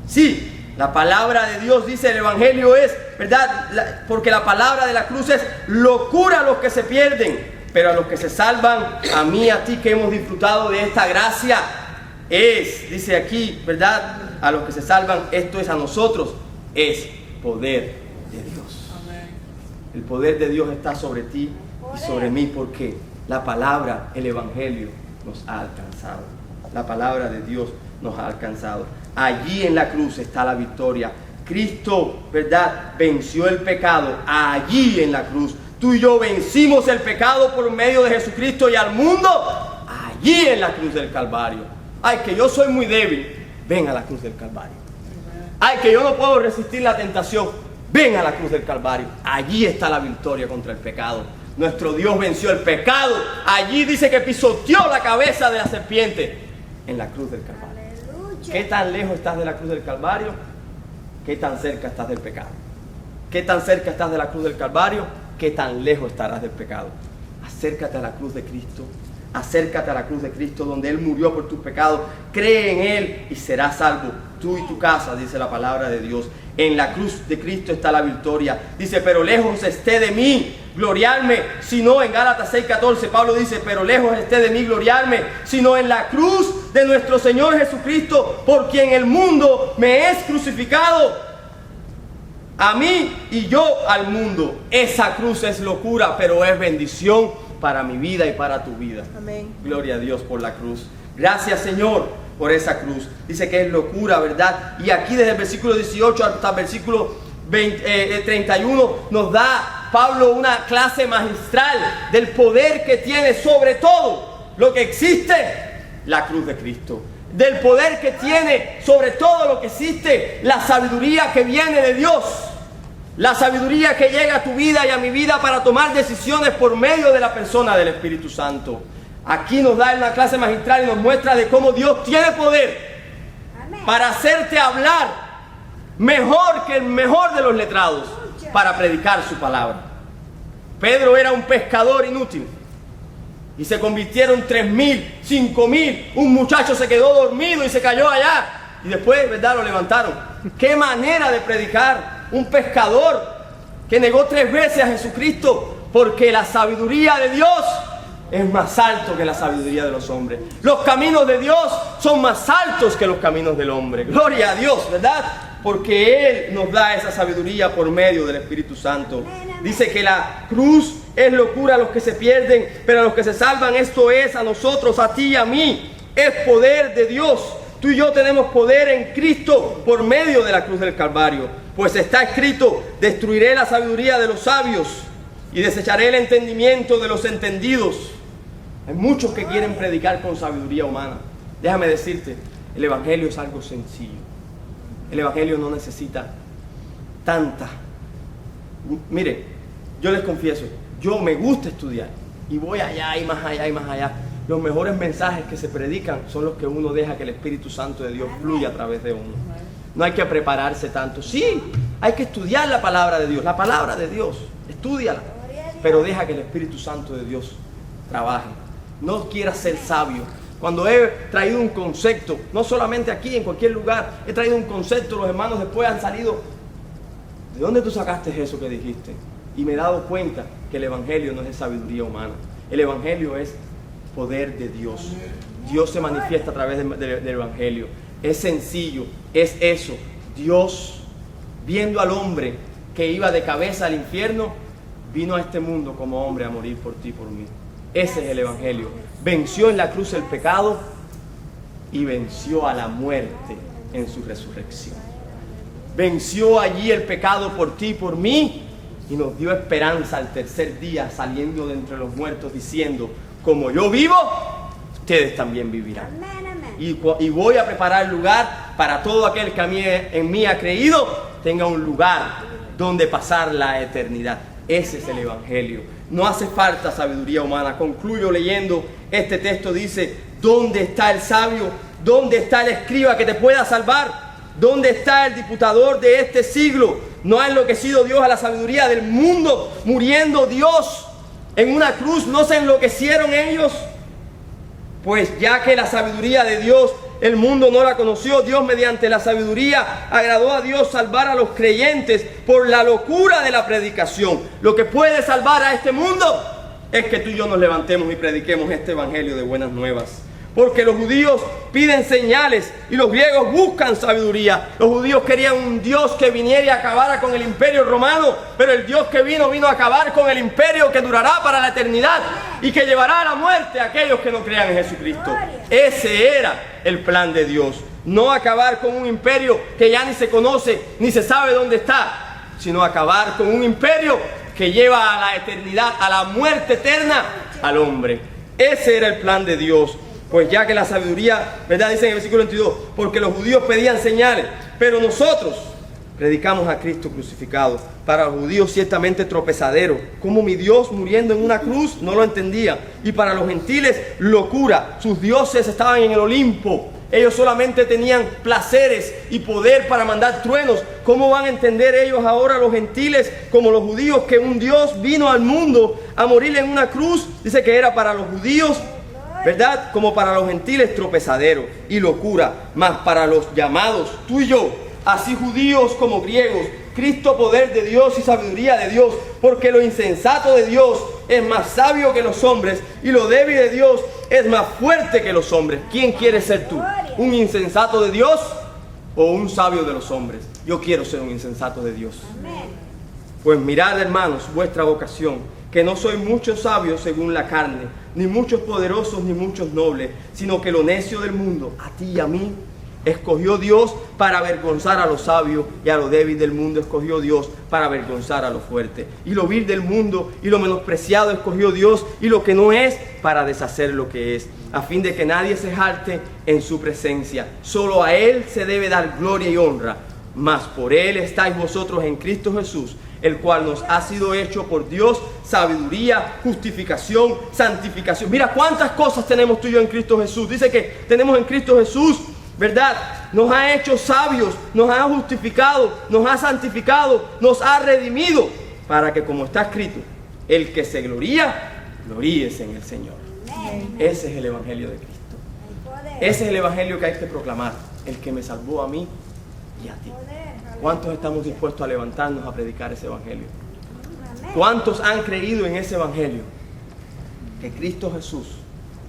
S1: Sí, la palabra de Dios, dice el Evangelio, es, ¿verdad? Porque la palabra de la cruz es locura a los que se pierden. Pero a los que se salvan, a mí, a ti que hemos disfrutado de esta gracia, dice aquí, ¿verdad? A los que se salvan, esto es a nosotros, es poder de Dios. El poder de Dios está sobre ti y sobre mí, porque la palabra, el Evangelio, nos ha alcanzado. La palabra de Dios nos ha alcanzado. Allí en la cruz está la victoria. Cristo, ¿verdad?, venció el pecado allí en la cruz. tú y yo vencimos el pecado por medio de Jesucristo y al mundo allí en la cruz del Calvario. Ay, que yo soy muy débil. Ven a la cruz del Calvario. Ay, que yo no puedo resistir la tentación. Ven a la cruz del Calvario. Allí está la victoria contra el pecado. Nuestro Dios venció el pecado. Allí dice que pisoteó la cabeza de la serpiente en la cruz del Calvario.
S2: Aleluya.
S1: ¿Qué tan lejos estás de la cruz del Calvario? ¿Qué tan cerca estás del pecado? ¿Qué tan cerca estás de la cruz del Calvario? ¿Qué tan lejos estarás del pecado? Acércate a la cruz de Cristo. Acércate a la cruz de Cristo donde Él murió por tus pecados. Cree en Él y serás salvo. Tú y tu casa, dice la palabra de Dios. En la cruz de Cristo está la victoria. Dice, pero lejos esté de mí gloriarme, sino en Gálatas 6:14. Pablo dice, pero lejos esté de mí gloriarme, sino en la cruz de nuestro Señor Jesucristo, por quien el mundo me es crucificado. A mí y yo al mundo. Esa cruz es locura, pero es bendición para mi vida y para tu vida.
S3: Amén.
S1: Gloria a Dios por la cruz. Gracias, Señor, por esa cruz. Dice que es locura, ¿verdad? Y aquí desde el versículo 18 hasta el versículo 31 nos da Pablo una clase magistral del poder que tiene sobre todo lo que existe, la cruz de Cristo. Del poder que tiene sobre todo lo que existe, la sabiduría que viene de Dios. La sabiduría que llega a tu vida y a mi vida para tomar decisiones por medio de la persona del Espíritu Santo. Aquí nos da una clase magistral y nos muestra de cómo Dios tiene poder
S2: Amén.
S1: para hacerte hablar mejor que el mejor de los letrados para predicar su palabra. Pedro era un pescador inútil y se convirtieron 3,000, 5,000. Un muchacho se quedó dormido y se cayó allá y después, ¿verdad?, lo levantaron. ¡Qué manera de predicar! Un pescador que negó 3 veces a Jesucristo porque la sabiduría de Dios es más alto que la sabiduría de los hombres. Los caminos de Dios son más altos que los caminos del hombre. Gloria a Dios, ¿verdad? Porque Él nos da esa sabiduría por medio del Espíritu Santo. Dice que la cruz es locura a los que se pierden, pero a los que se salvan, esto es a nosotros, a ti y a mí. Es poder de Dios. Tú y yo tenemos poder en Cristo por medio de la cruz del Calvario. Pues está escrito, destruiré la sabiduría de los sabios y desecharé el entendimiento de los entendidos. Hay muchos que quieren predicar con sabiduría humana. Déjame decirte, el Evangelio es algo sencillo. El Evangelio no necesita tanta. Mire, yo les confieso, yo me gusta estudiar y voy allá y más allá y más allá. Los mejores mensajes que se predican son los que uno deja que el Espíritu Santo de Dios fluya a través de uno. No hay que prepararse tanto. Sí, hay que estudiar la palabra de Dios. La palabra de Dios, estúdiala. Pero deja que el Espíritu Santo de Dios trabaje. No quieras ser sabio. Cuando he traído un concepto, no solamente aquí, en cualquier lugar, he traído un concepto, los hermanos después han salido, ¿de dónde tú sacaste eso que dijiste? Y me he dado cuenta que el Evangelio no es de sabiduría humana. El Evangelio es poder de Dios. Dios se manifiesta a través del Evangelio. Es sencillo, es eso. Dios, viendo al hombre que iba de cabeza al infierno, vino a este mundo como hombre a morir por ti y por mí. Ese es el Evangelio. Venció en la cruz el pecado y venció a la muerte en su resurrección. Venció allí el pecado por ti y por mí y nos dio esperanza al tercer día, saliendo de entre los muertos, diciendo, como yo vivo, ustedes también vivirán.
S2: Amén, amén.
S1: Y voy a preparar lugar para todo aquel que en mí ha creído, tenga un lugar donde pasar la eternidad. Ese es el Evangelio. No hace falta sabiduría humana. Concluyo leyendo este texto. Dice, ¿dónde está el sabio? ¿Dónde está el escriba que te pueda salvar? ¿Dónde está el diputador de este siglo? ¿No ha enloquecido Dios a la sabiduría del mundo? Muriendo Dios en una cruz, ¿no se enloquecieron ellos? Pues ya que la sabiduría de Dios, el mundo no la conoció, Dios mediante la sabiduría agradó a Dios salvar a los creyentes por la locura de la predicación. Lo que puede salvar a este mundo es que tú y yo nos levantemos y prediquemos este evangelio de buenas nuevas. Porque los judíos piden señales y los griegos buscan sabiduría. Los judíos querían un Dios que viniera y acabara con el imperio romano, pero el Dios que vino a acabar con el imperio que durará para la eternidad y que llevará a la muerte a aquellos que no crean en Jesucristo. Ese era el plan de Dios. No acabar con un imperio que ya ni se conoce ni se sabe dónde está, sino acabar con un imperio que lleva a la eternidad, a la muerte eterna, al hombre. Ese era el plan de Dios. Pues ya que la sabiduría, ¿verdad? Dice en el versículo 22, porque los judíos pedían señales, pero nosotros predicamos a Cristo crucificado. Para los judíos ciertamente tropezadero, como mi Dios muriendo en una cruz, no lo entendía. Y para los gentiles locura, sus dioses estaban en el Olimpo. Ellos solamente tenían placeres y poder para mandar truenos. ¿Cómo van a entender ellos ahora, los gentiles, como los judíos, que un Dios vino al mundo a morir en una cruz? Dice que era para los judíos, ¿verdad? Como para los gentiles tropezadero y locura, mas para los llamados, tú y yo, así judíos como griegos, Cristo poder de Dios y sabiduría de Dios, porque lo insensato de Dios es más sabio que los hombres y lo débil de Dios es más fuerte que los hombres. ¿Quién quiere ser tú? ¿Un insensato de Dios o un sabio de los hombres? Yo quiero ser un insensato de Dios. Pues mirad, hermanos, vuestra vocación, que no sois muchos sabios según la carne, ni muchos poderosos, ni muchos nobles, sino que lo necio del mundo, a ti y a mí, escogió Dios para avergonzar a los sabios, y a lo débil del mundo escogió Dios para avergonzar a lo fuerte. Y lo vil del mundo y lo menospreciado escogió Dios, y lo que no es para deshacer lo que es, a fin de que nadie se jalte en su presencia. Solo a Él se debe dar gloria y honra, mas por Él estáis vosotros en Cristo Jesús, el cual nos ha sido hecho por Dios sabiduría, justificación, santificación. Mira cuántas cosas tenemos tú y yo en Cristo Jesús. Dice que tenemos en Cristo Jesús, ¿verdad? Nos ha hecho sabios, nos ha justificado, nos ha santificado, nos ha redimido, para que, como está escrito, el que se gloría, gloríese en el Señor. Ese es el Evangelio de Cristo. Ese es el Evangelio que hay que proclamar, el que me salvó a mí y a ti. ¿Cuántos estamos dispuestos a levantarnos a predicar ese Evangelio? ¿Cuántos han creído en ese Evangelio? Que Cristo Jesús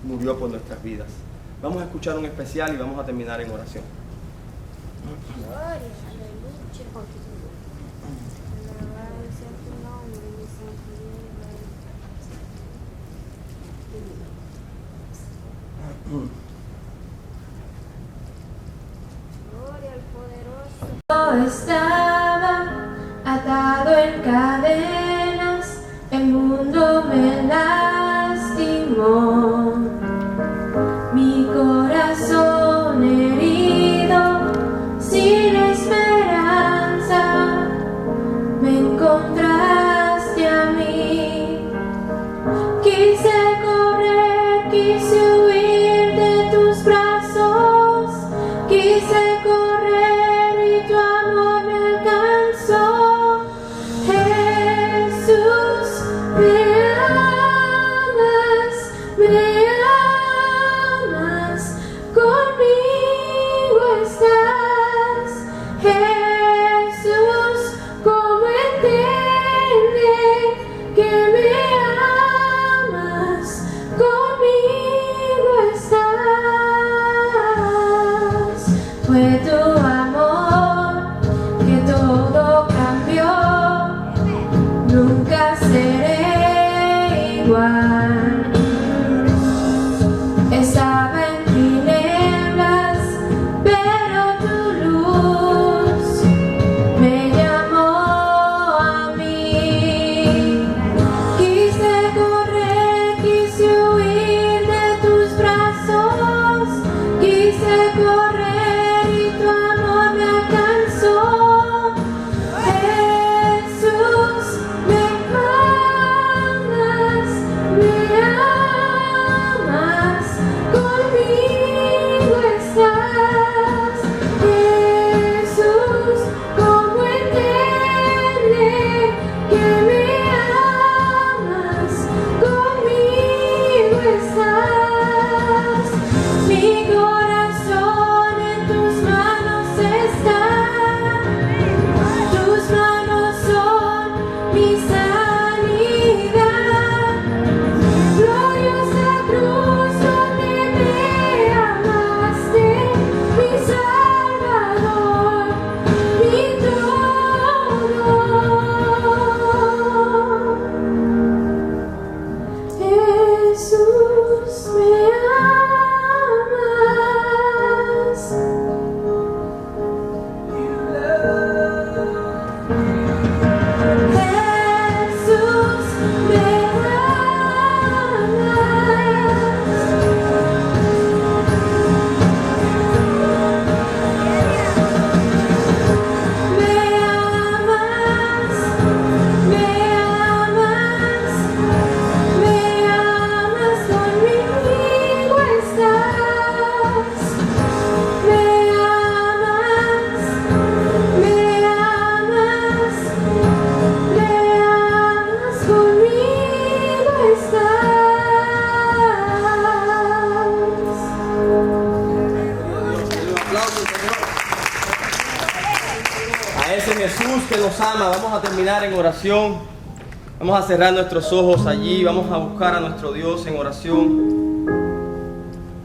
S1: murió por nuestras vidas. Vamos a escuchar un especial y vamos a terminar en oración.
S2: Gloria, aleluya. Alabado sea tu nombre, mi santo Dios. Gloria al poderoso.
S3: Estaba atado en cadenas, el mundo me lastimó, mi corazón herido, sin esperanza, me encontraste a mí. Quise correr, quise huir de tus brazos, quise correr y tu amor me alcanzó. Jesús, me amas, conmigo estás. Jesús, ¿cómo entiende que me amas? Conmigo estás. Fue tu amor que todo cambió, nunca seré igual. Estaba en tinieblas, pero tu luz me llamó a mí. Quise correr, quise huir de tus brazos, quise correr y tu amor me alcanzó. Jesús, me amas,
S1: ama, vamos a terminar en oración. Vamos a cerrar nuestros ojos allí, vamos a buscar a nuestro Dios en oración.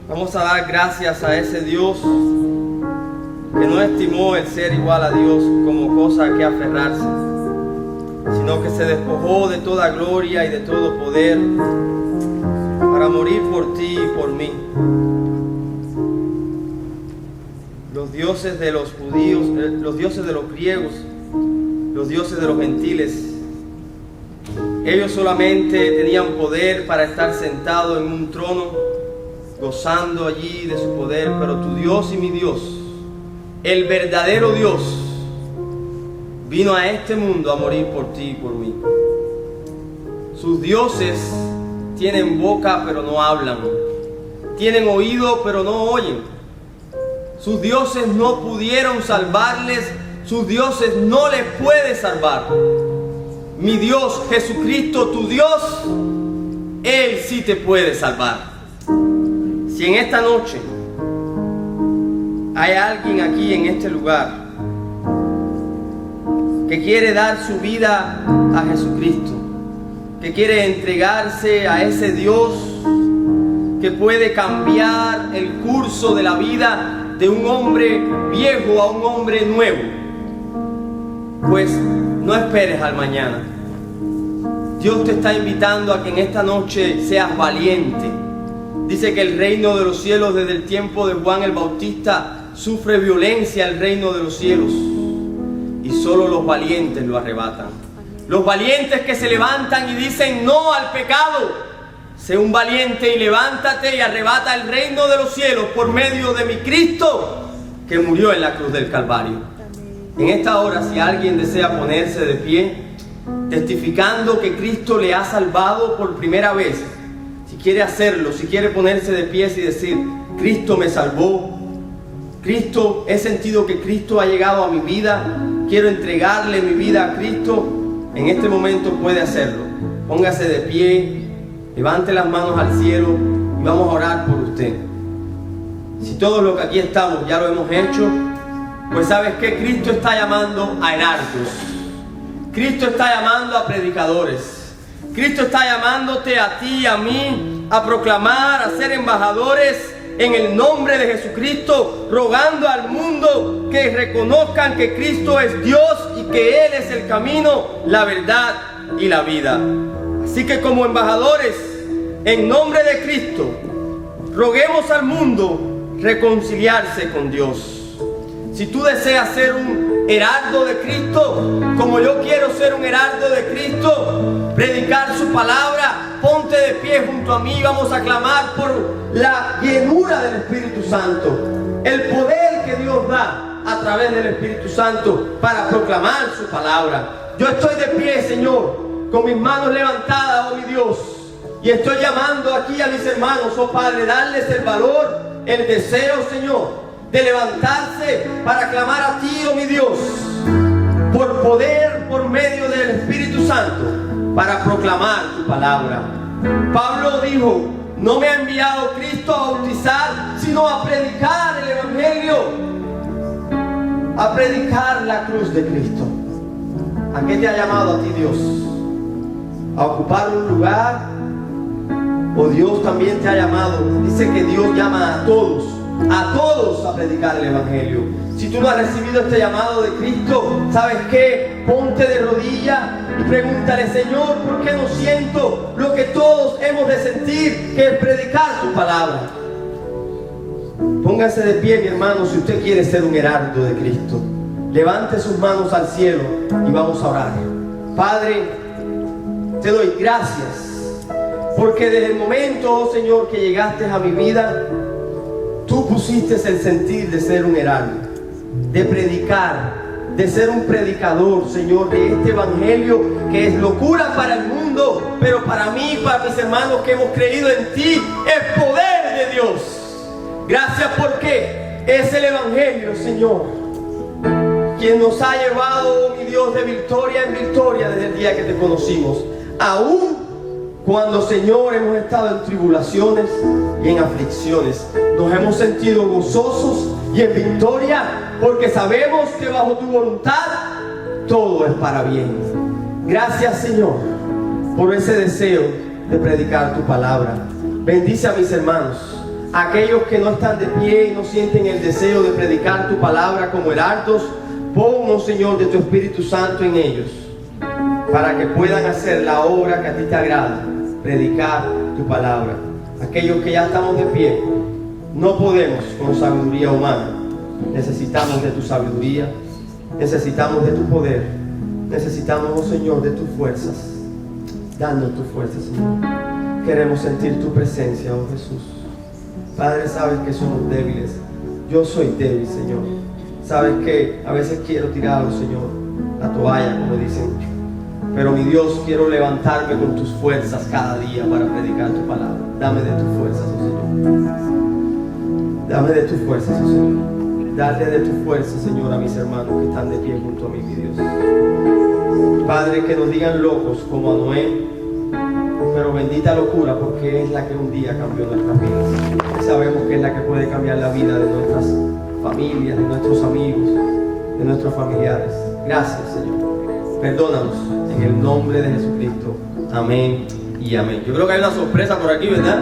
S1: Vamos a dar gracias a ese Dios que no estimó el ser igual a Dios como cosa que aferrarse, sino que se despojó de toda gloria y de todo poder para morir por ti y por mí. Los dioses de los judíos, los dioses de los griegos, los dioses de los gentiles, ellos solamente tenían poder para estar sentados en un trono, gozando allí de su poder, pero tu Dios y mi Dios, el verdadero Dios, vino a este mundo a morir por ti y por mí. Sus dioses tienen boca pero no hablan, tienen oído pero no oyen. Sus dioses no pudieron salvarles, sus dioses no les puede salvar. Mi Dios, Jesucristo, tu Dios, Él sí te puede salvar. Si en esta noche hay alguien aquí en este lugar que quiere dar su vida a Jesucristo, que quiere entregarse a ese Dios que puede cambiar el curso de la vida de un hombre viejo a un hombre nuevo, pues no esperes al mañana. Dios te está invitando a que en esta noche seas valiente. Dice que el reino de los cielos desde el tiempo de Juan el Bautista sufre violencia el reino de los cielos y solo los valientes lo arrebatan. Los valientes que se levantan y dicen no al pecado. Sé un valiente y levántate y arrebata el reino de los cielos por medio de mi Cristo que murió en la cruz del Calvario. En esta hora, si alguien desea ponerse de pie, testificando que Cristo le ha salvado por primera vez, si quiere hacerlo, si quiere ponerse de pie y decir, Cristo me salvó, Cristo, he sentido que Cristo ha llegado a mi vida, quiero entregarle mi vida a Cristo, en este momento puede hacerlo. Póngase de pie, levante las manos al cielo y vamos a orar por usted. Si todos los que aquí estamos ya lo hemos hecho, pues sabes que Cristo está llamando a heraldos. Cristo está llamando a predicadores. Cristo está llamándote a ti y a mí a proclamar, a ser embajadores en el nombre de Jesucristo, rogando al mundo que reconozcan que Cristo es Dios y que Él es el camino, la verdad y la vida. Así que como embajadores, en nombre de Cristo, roguemos al mundo reconciliarse con Dios. Si tú deseas ser un heraldo de Cristo, como yo quiero ser un heraldo de Cristo, predicar su palabra, ponte de pie junto a mí, vamos a clamar por la llenura del Espíritu Santo, el poder que Dios da a través del Espíritu Santo para proclamar su palabra. Yo estoy de pie, Señor, con mis manos levantadas, oh mi Dios, y estoy llamando aquí a mis hermanos, oh Padre, darles el valor, el deseo, Señor, de levantarse para clamar a ti, oh mi Dios, por poder, por medio del Espíritu Santo, para proclamar tu palabra. Pablo dijo, no me ha enviado Cristo a bautizar, sino a predicar el Evangelio, a predicar la cruz de Cristo. ¿A qué te ha llamado a ti Dios? ¿A ocupar un lugar? ¿O Dios también te ha llamado? Dice que Dios llama a todos a predicar el Evangelio. Si tú no has recibido este llamado de Cristo, ¿sabes qué? Ponte de rodillas y pregúntale, Señor, ¿por qué no siento lo que todos hemos de sentir, que es predicar tu palabra? Póngase de pie, mi hermano, si usted quiere ser un heraldo de Cristo. Levante sus manos al cielo y vamos a orar. Padre, te doy gracias, porque desde el momento, oh Señor, que llegaste a mi vida, tú pusiste el sentir de ser un heraldo, de predicar, de ser un predicador, Señor, de este Evangelio que es locura para el mundo, pero para mí, para mis hermanos que hemos creído en ti, es poder de Dios. Gracias porque es el Evangelio, Señor, quien nos ha llevado, oh mi Dios, de victoria en victoria desde el día que te conocimos. Aún cuando, Señor, hemos estado en tribulaciones y en aflicciones, nos hemos sentido gozosos y en victoria, porque sabemos que bajo tu voluntad todo es para bien. Gracias, Señor, por ese deseo de predicar tu palabra. Bendice a mis hermanos, aquellos que no están de pie y no sienten el deseo de predicar tu palabra como heraldos. Pon, Señor, de tu Espíritu Santo en ellos, para que puedan hacer la obra que a ti te agrada, predicar tu palabra. Aquellos que ya estamos de pie, no podemos con sabiduría humana. Necesitamos de tu sabiduría, necesitamos de tu poder, necesitamos, oh Señor, de tus fuerzas. Danos tu fuerza, Señor. Queremos sentir tu presencia, oh Jesús. Padre, sabes que somos débiles. Yo soy débil, Señor. Sabes que a veces quiero tirar, oh Señor, la toalla, como dicen. Pero mi Dios, quiero levantarme con tus fuerzas cada día para predicar tu palabra. Dame de tus fuerzas, oh Señor. Dame de tus fuerzas, oh Señor. Dale de tu fuerza, Señor, a mis hermanos que están de pie junto a mí, mi Dios. Padre, que nos digan locos como a Noé, pero bendita locura, porque es la que un día cambió nuestras vidas. Sabemos que es la que puede cambiar la vida de nuestras familias, de nuestros amigos, de nuestros familiares. Gracias, Señor. Perdónanos en el nombre de Jesucristo. Amén y amén. Yo creo que hay una sorpresa por aquí, ¿verdad?